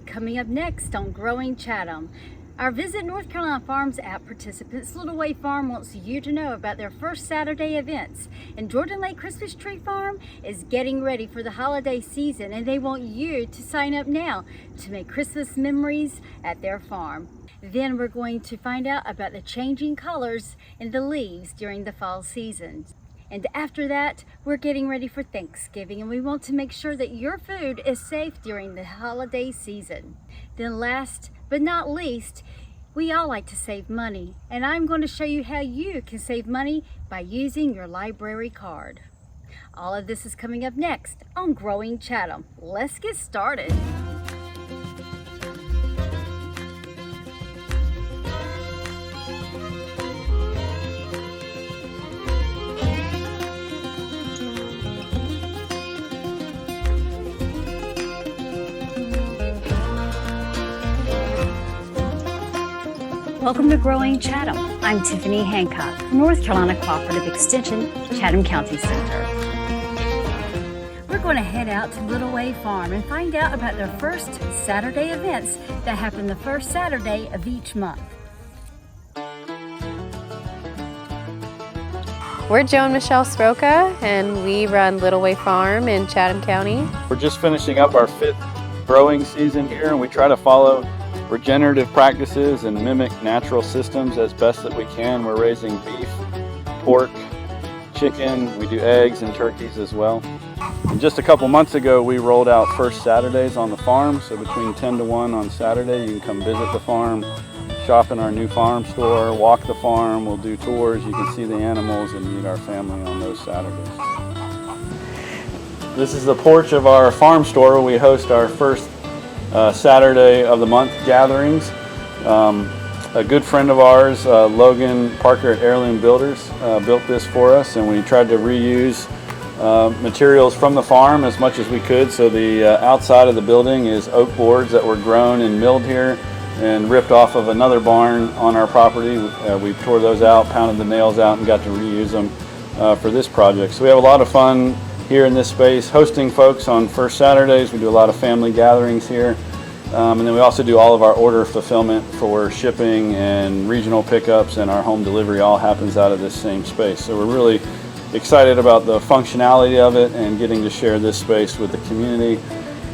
coming up next on Growing Chatham. Our Visit North Carolina Farms app participants, Little Way Farm wants you to know about their first Saturday events. And Jordan Lake Christmas Tree Farm is getting ready for the holiday season, and they want you to sign up now to make Christmas memories at their farm. Then we're going to find out about the changing colors in the leaves during the fall season. And after that, we're getting ready for Thanksgiving, and we want to make sure that your food is safe during the holiday season. Then last but not least, we all like to save money, and I'm going to show you how you can save money by using your library card. All of this is coming up next on Growing Chatham. Let's get started. Welcome to Growing Chatham. I'm Tiffany Hancock, North Carolina Cooperative Extension, Chatham County Center. We're going to head out to Little Way Farm and find out about their first Saturday events that happen the first Saturday of each month. We're Joe and Michelle Sroka, and we run Little Way Farm in Chatham County. We're just finishing up our 5th growing season here, and we try to follow regenerative practices and mimic natural systems as best that we can. We're raising beef, pork, chicken, we do eggs and turkeys as well. And just a couple months ago we rolled out first Saturdays on the farm, so between 10 to 1 on Saturday you can come visit the farm, shop in our new farm store, walk the farm, we'll do tours, you can see the animals and meet our family on those Saturdays. This is the porch of our farm store where we host our first Saturday of the month gatherings. A good friend of ours, Logan Parker at Heirloom Builders, built this for us, and we tried to reuse materials from the farm as much as we could. So the outside of the building is oak boards that were grown and milled here and ripped off of another barn on our property. We tore those out, pounded the nails out, and got to reuse them for this project. So we have a lot of fun here in this space, hosting folks on first Saturdays. We do a lot of family gatherings here. And then we also do all of our order fulfillment for shipping and regional pickups, and our home delivery all happens out of this same space. So we're really excited about the functionality of it and getting to share this space with the community.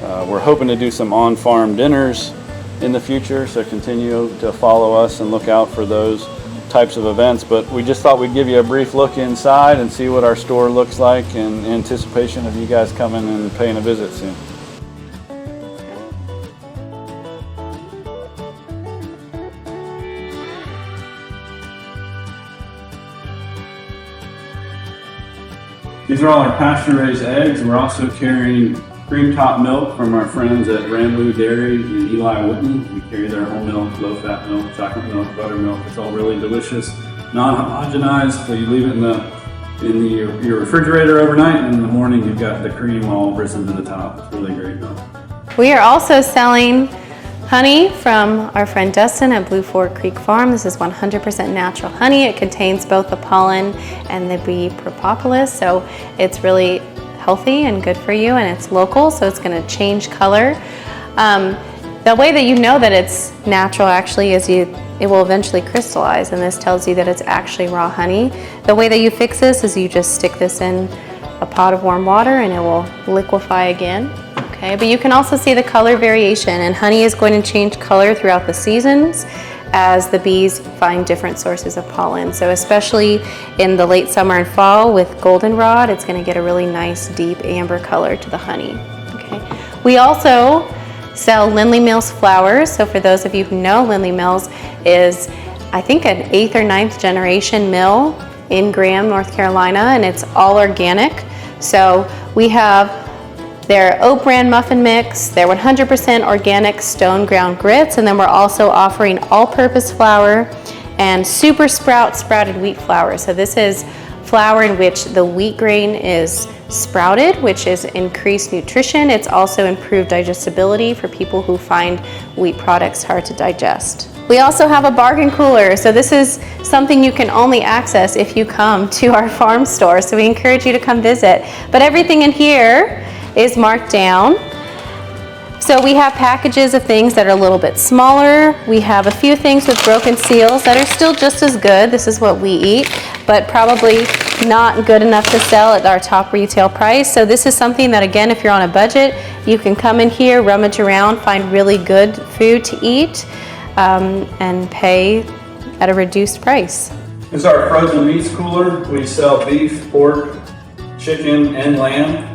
We're hoping to do some on-farm dinners in the future, so continue to follow us and look out for those types of events. But we just thought we'd give you a brief look inside and see what our store looks like in anticipation of you guys coming and paying a visit soon. These are all our pasture-raised eggs. We're also carrying cream top milk from our friends at Ramloo Dairy in Eli Whitney. We carry their whole milk, low-fat milk, chocolate milk, buttermilk. It's all really delicious, non-homogenized. So you leave it in your refrigerator overnight, and in the morning you've got the cream all risen to the top. It's really great milk. We are also selling honey from our friend Dustin at Blue Fork Creek Farm. This is 100% natural honey. It contains both the pollen and the bee propolis, so it's really healthy and good for you, and it's local, so it's going to change color. The way that you know that it's natural actually is it will eventually crystallize, and this tells you that it's actually raw honey. The way that you fix this is you just stick this in a pot of warm water and it will liquefy again. Okay, but you can also see the color variation, and honey is going to change color throughout the seasons as the bees find different sources of pollen. So especially in the late summer and fall with goldenrod, it's going to get a really nice deep amber color to the honey. Okay. We also sell Lindley Mills flowers. So for those of you who know, Lindley Mills is, I think, an 8th or 9th generation mill in Graham, North Carolina, and it's all organic. So we have their oat bran muffin mix, their 100% organic stone ground grits, and then we're also offering all-purpose flour and super sprouted wheat flour. So this is flour in which the wheat grain is sprouted, which is increased nutrition. It's also improved digestibility for people who find wheat products hard to digest. We also have a bargain cooler. So this is something you can only access if you come to our farm store. So we encourage you to come visit. But everything in here is marked down. So we have packages of things that are a little bit smaller. We have a few things with broken seals that are still just as good. This is what we eat, but probably not good enough to sell at our top retail price. So this is something that, again, if you're on a budget, you can come in here, rummage around, find really good food to eat, and pay at a reduced price. This is our frozen meats cooler. We sell beef, pork, chicken, and lamb.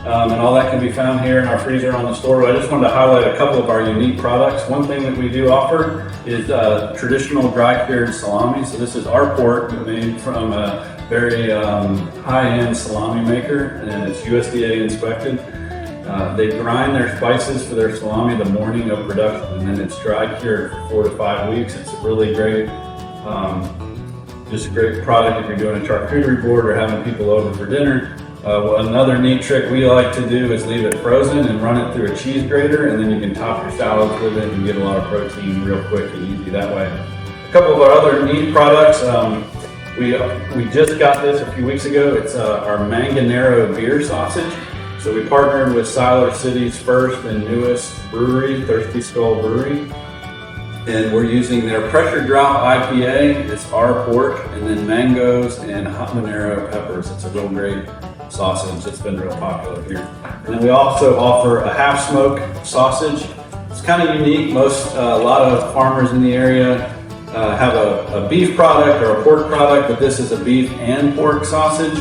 And all that can be found here in our freezer on the store. But I just wanted to highlight a couple of our unique products. One thing that we do offer is traditional dry cured salami. So this is our pork made from a very high-end salami maker, and it's USDA inspected. They grind their spices for their salami the morning of production, and then it's dry cured for 4 to 5 weeks. It's a really great, just a great product if you're doing a charcuterie board or having people over for dinner. Another neat trick we like to do is leave it frozen and run it through a cheese grater, and then you can top your salads with it and get a lot of protein real quick and easy that way. A couple of our other neat products, we just got this a few weeks ago. It's our Manganero beer sausage. So we partnered with Siler City's first and newest brewery, Thirsty Skull Brewery. And we're using their pressure drop IPA. It's our pork, and then mangoes and habanero peppers. It's a real great sausage. It's been real popular here. And then we also offer a half smoke sausage. It's kind of unique. A lot of farmers in the area have a beef product or a pork product, but this is a beef and pork sausage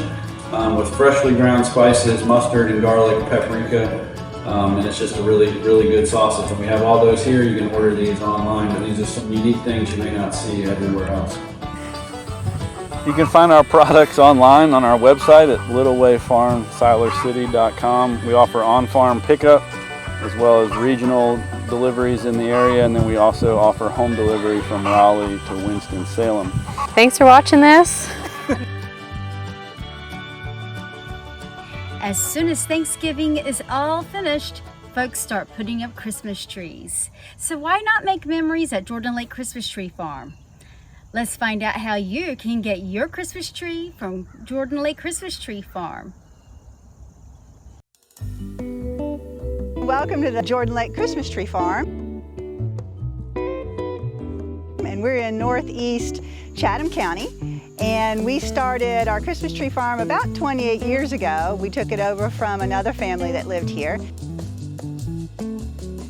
with freshly ground spices, mustard and garlic, paprika. And it's just a really, really good sausage. And we have all those here. You can order these online, but these are some unique things you may not see everywhere else. You can find our products online on our website at littlewayfarmsilercity.com. We offer on-farm pickup as well as regional deliveries in the area, and then we also offer home delivery from Raleigh to Winston-Salem. Thanks for watching this. As soon as Thanksgiving is all finished, folks start putting up Christmas trees. So why not make memories at Jordan Lake Christmas Tree Farm? Let's find out how you can get your Christmas tree from Jordan Lake Christmas Tree Farm. Welcome to the Jordan Lake Christmas Tree Farm. And we're in northeast Chatham County. And we started our Christmas tree farm about 28 years ago. We took it over from another family that lived here.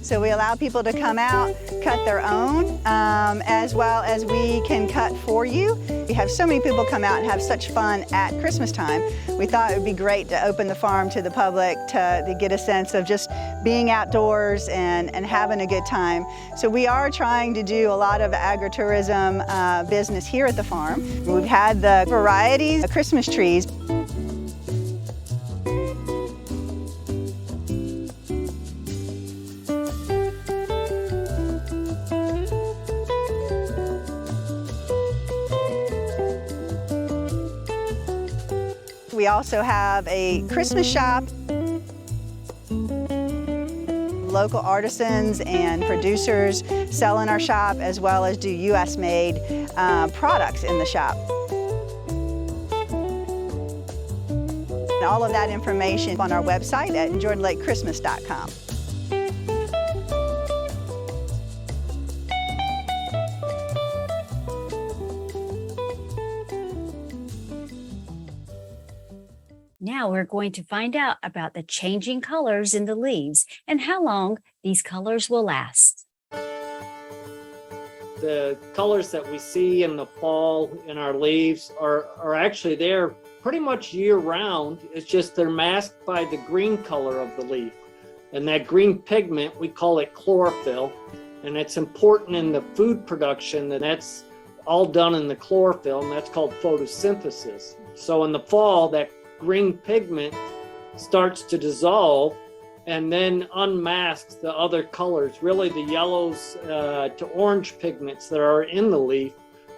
So we allow people to come out, cut their own, as well as we can cut for you. We have so many people come out and have such fun at Christmas time. We thought it would be great to open the farm to the public to get a sense of just being outdoors and having a good time. So we are trying to do a lot of agritourism business here at the farm. We've had the varieties of Christmas trees. We also have a Christmas shop. Local artisans and producers sell in our shop, as well as do US-made products in the shop. And all of that information on our website at jordanlakechristmas.com. Now we're going to find out about the changing colors in the leaves and how long these colors will last. The colors that we see in the fall in our leaves are actually there pretty much year round. It's just they're masked by the green color of the leaf. And that green pigment, we call it chlorophyll. And it's important in the food production, and that's all done in the chlorophyll, and that's called photosynthesis. So in the fall, that green pigment starts to dissolve and then unmasks the other colors. Really, the yellows to orange pigments that are in the leaf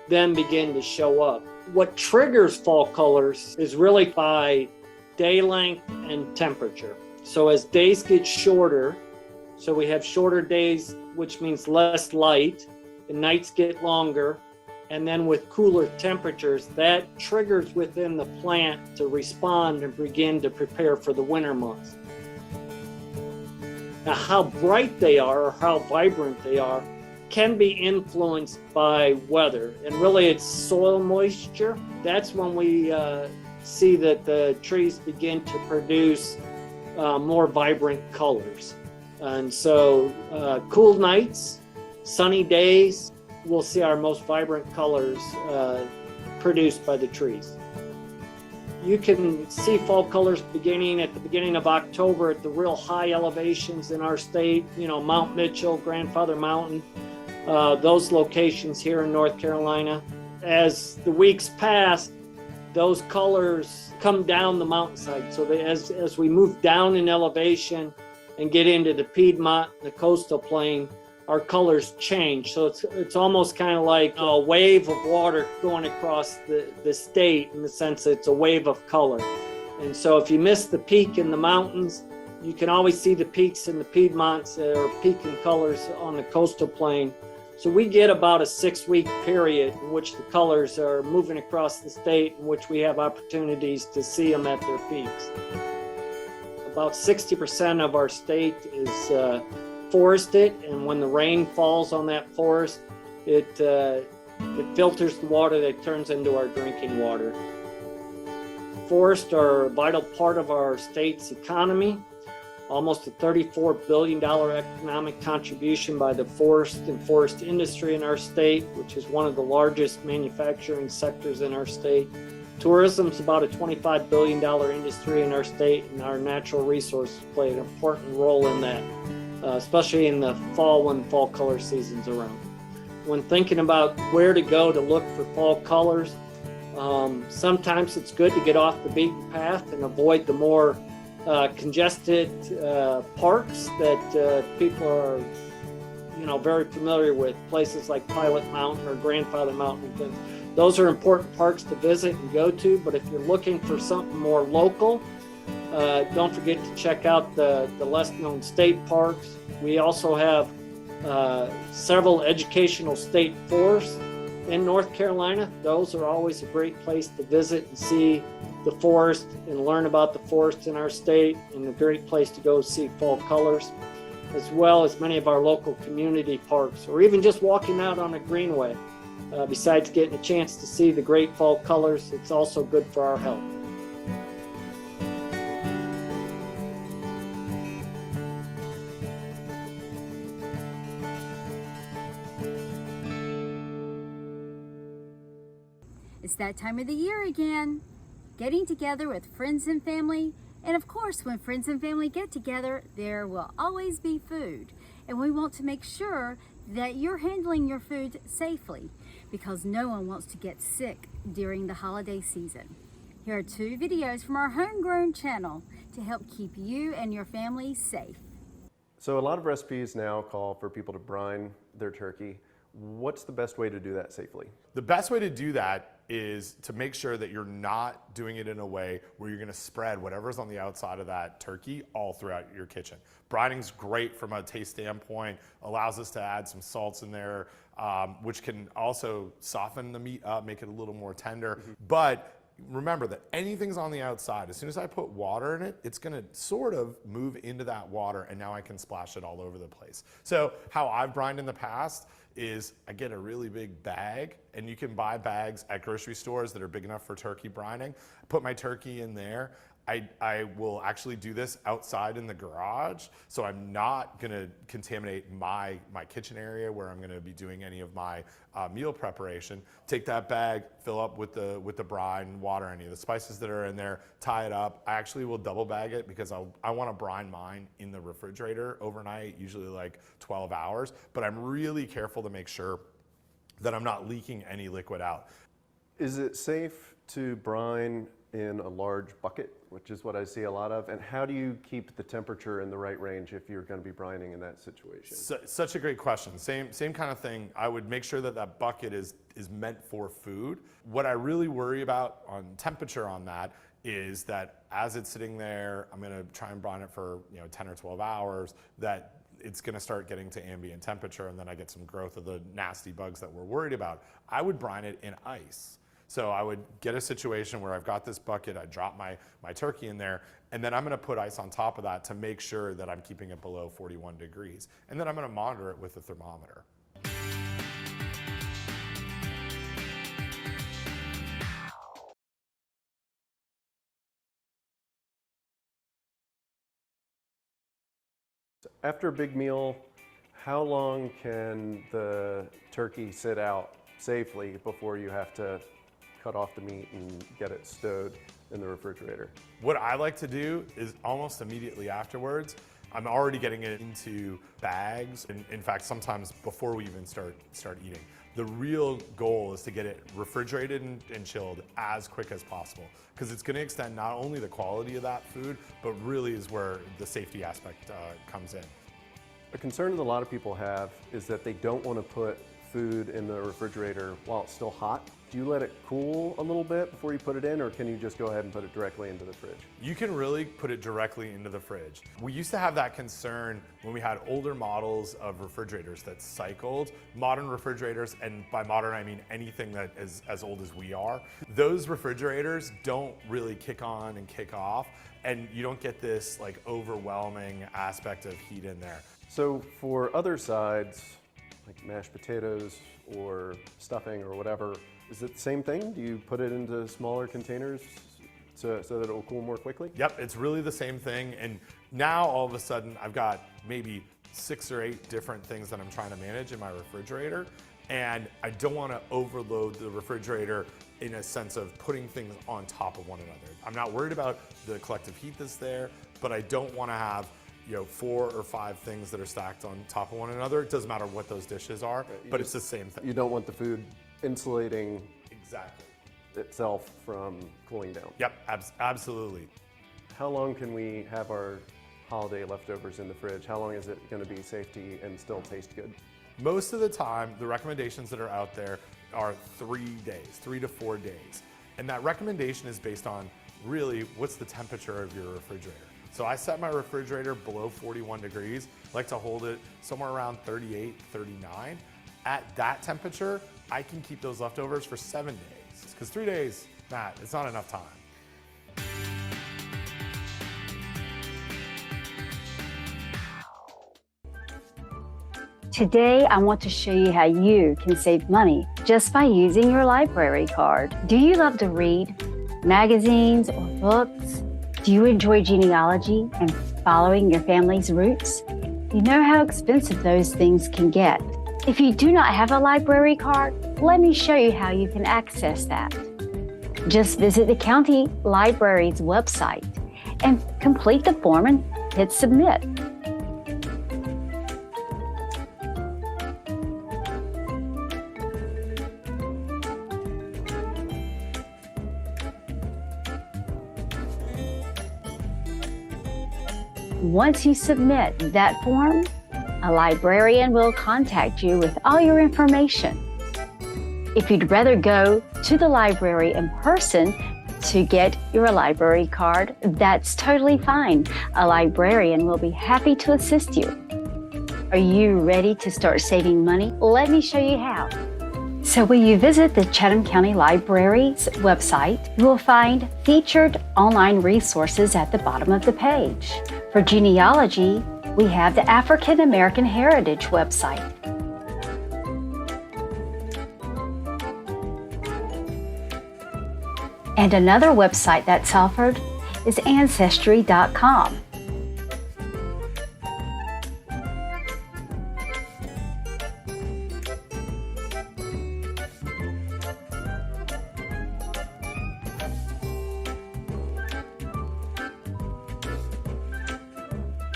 then begin to show up. What triggers fall colors is really by day length and temperature. So as days get shorter, so we have shorter days, which means less light, the nights get longer, and then with cooler temperatures, that triggers within the plant to respond and begin to prepare for the winter months. Now, how bright they are or how vibrant they are can be influenced by weather, and really it's soil moisture. That's when we see that the trees begin to produce more vibrant colors. And so cool nights, sunny days, we'll see our most vibrant colors produced by the trees. You can see fall colors beginning at the beginning of October at the real high elevations in our state, Mount Mitchell, Grandfather Mountain, those locations here in North Carolina. As the weeks pass, those colors come down the mountainside. So as we move down in elevation and get into the Piedmont, the coastal plain, our colors change. So it's almost kind of like a wave of water going across the state, in the sense that it's a wave of color. And so if you miss the peak in the mountains, you can always see the peaks in the Piedmonts or peaking colors on the coastal plain. So we get about a 6-week period in which the colors are moving across the state, in which we have opportunities to see them at their peaks. About 60% of our state is forested, and when the rain falls on that forest, it filters the water that turns into our drinking water. Forests are a vital part of our state's economy. Almost a $34 billion economic contribution by the forest and forest industry in our state, which is one of the largest manufacturing sectors in our state. Tourism is about a $25 billion industry in our state, and our natural resources play an important role in that, especially in the fall when fall color season's around. When thinking about where to go to look for fall colors, sometimes it's good to get off the beaten path and avoid the more congested parks that people are very familiar with, places like Pilot Mountain or Grandfather Mountain. Those are important parks to visit and go to, but if you're looking for something more local, don't forget to check out the less known state parks. We also have several educational state forests in North Carolina. Those are always a great place to visit and see the forest and learn about the forest in our state, and a great place to go see fall colors, as well as many of our local community parks, or even just walking out on a greenway. Besides getting a chance to see the great fall colors, it's also good for our health. It's that time of the year again. Getting together with friends and family. And of course, when friends and family get together, there will always be food. And we want to make sure that you're handling your food safely, because no one wants to get sick during the holiday season. Here are 2 videos from our homegrown channel to help keep you and your family safe. So a lot of recipes now call for people to brine their turkey. What's the best way to do that safely? The best way to do that is to make sure that you're not doing it in a way where you're gonna spread whatever's on the outside of that turkey all throughout your kitchen. Brining's great from a taste standpoint, allows us to add some salts in there, which can also soften the meat up, make it a little more tender. But remember that anything's on the outside, as soon as I put water in it, it's gonna sort of move into that water, and now I can splash it all over the place. So how I've brined in the past is I get a really big bag, and you can buy bags at grocery stores that are big enough for turkey brining. I put my turkey in there. I will actually do this outside in the garage, so I'm not gonna contaminate my kitchen area where I'm gonna be doing any of my meal preparation. Take that bag, fill up with the brine, water, any of the spices that are in there, tie it up. I actually will double bag it because I wanna brine mine in the refrigerator overnight, usually like 12 hours, but I'm really careful to make sure that I'm not leaking any liquid out. Is it safe to brine in a large bucket, which is what I see a lot of? And how do you keep the temperature in the right range if you're going to be brining in that situation? Such a great question. Same kind of thing. I would make sure that that bucket is meant for food. What I really worry about on temperature on that is that as it's sitting there, I'm going to try and brine it for 10 or 12 hours, that it's going to start getting to ambient temperature, and then I get some growth of the nasty bugs that we're worried about. I would brine it in ice. So I would get a situation where I've got this bucket, I drop my turkey in there, and then I'm gonna put ice on top of that to make sure that I'm keeping it below 41 degrees. And then I'm gonna monitor it with a thermometer. After a big meal, how long can the turkey sit out safely before you have to cut off the meat and get it stowed in the refrigerator? What I like to do is almost immediately afterwards, I'm already getting it into bags. And in fact, sometimes before we even start eating. The real goal is to get it refrigerated and chilled as quick as possible, because it's gonna extend not only the quality of that food, but really is where the safety aspect comes in. A concern that a lot of people have is that they don't want to put food in the refrigerator while it's still hot. Do you let it cool a little bit before you put it in, or can you just go ahead and put it directly into the fridge? You can really put it directly into the fridge. We used to have that concern when we had older models of refrigerators that cycled. Modern refrigerators, and by modern I mean anything that is as old as we are, those refrigerators don't really kick on and kick off, and you don't get this like overwhelming aspect of heat in there. So for other sides, like mashed potatoes or stuffing or whatever, is it the same thing? Do you put it into smaller containers so that it will cool more quickly? Yep, it's really the same thing. And now all of a sudden I've got maybe 6 or 8 different things that I'm trying to manage in my refrigerator. And I don't want to overload the refrigerator in a sense of putting things on top of one another. I'm not worried about the collective heat that's there, but I don't want to have 4 or 5 things that are stacked on top of one another. It doesn't matter what those dishes are, but it's the same thing. You don't want the food insulating Exactly. itself from cooling down. Yep, absolutely. How long can we have our holiday leftovers in the fridge? How long is it going to be safety and still taste good? Most of the time, the recommendations that are out there are 3 days, 3 to 4 days. And that recommendation is based on really what's the temperature of your refrigerator. So I set my refrigerator below 41 degrees. I like to hold it somewhere around 38, 39. At that temperature, I can keep those leftovers for 7 days. Because 3 days, Matt, it's not enough time. Today, I want to show you how you can save money just by using your library card. Do you love to read magazines or books? Do you enjoy genealogy and following your family's roots? You know how expensive those things can get. If you do not have a library card, let me show you how you can access that. Just visit the county library's website and complete the form and hit submit. Once you submit that form, a librarian will contact you with all your information. If you'd rather go to the library in person to get your library card, that's totally fine. A librarian will be happy to assist you. Are you ready to start saving money? Let me show you how. So when you visit the Chatham County Library's website, you will find featured online resources at the bottom of the page. For genealogy, we have the African American Heritage website. And another website that's offered is Ancestry.com.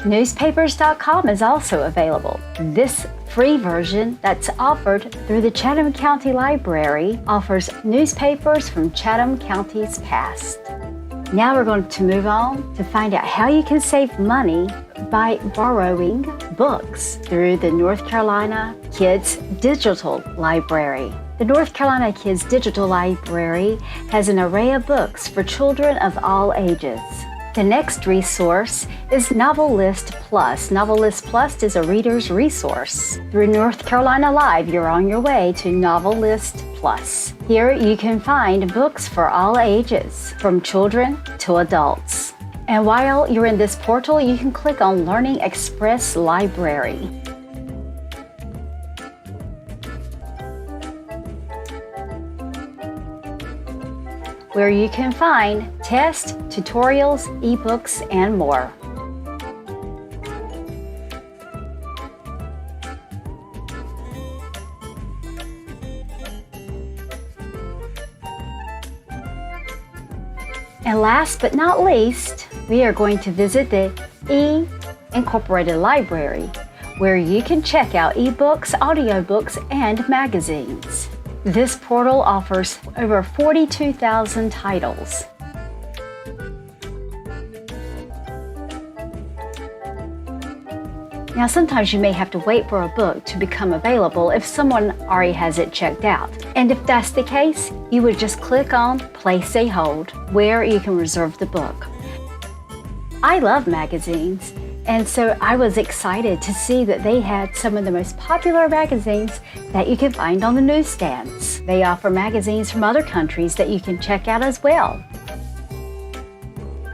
Newspapers.com is also available. This free version that's offered through the Chatham County Library offers newspapers from Chatham County's past. Now we're going to move on to find out how you can save money by borrowing books through the North Carolina Kids Digital Library. The North Carolina Kids Digital Library has an array of books for children of all ages. The next resource is Novel List Plus. Novel List Plus is a reader's resource. Through North Carolina Live, you're on your way to Novel List Plus. Here you can find books for all ages, from children to adults. And while you're in this portal, you can click on Learning Express Library. Where you can find tests, tutorials, ebooks, and more. And last but not least, we are going to visit the E-Incorporated Library, where you can check out ebooks, audiobooks, and magazines. This portal offers over 42,000 titles. Now, sometimes you may have to wait for a book to become available if someone already has it checked out. And if that's the case, you would just click on Place a Hold, where you can reserve the book. I love magazines, and so I was excited to see that they had some of the most popular magazines that you can find on the newsstands. They offer magazines from other countries that you can check out as well.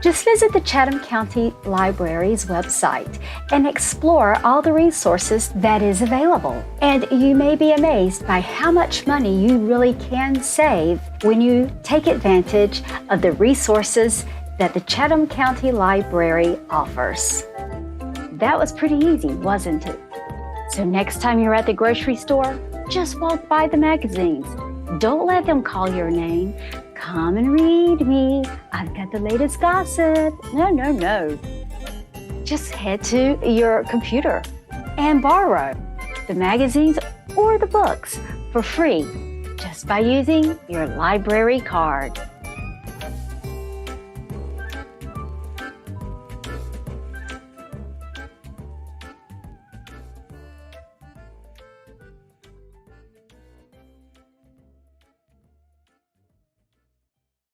Just visit the Chatham County Library's website and explore all the resources that is available. And you may be amazed by how much money you really can save when you take advantage of the resources that the Chatham County Library offers. That was pretty easy, wasn't it? So next time you're at the grocery store, just walk by the magazines. Don't let them call your name. Come and read me. I've got the latest gossip. No. Just head to your computer and borrow the magazines or the books for free just by using your library card.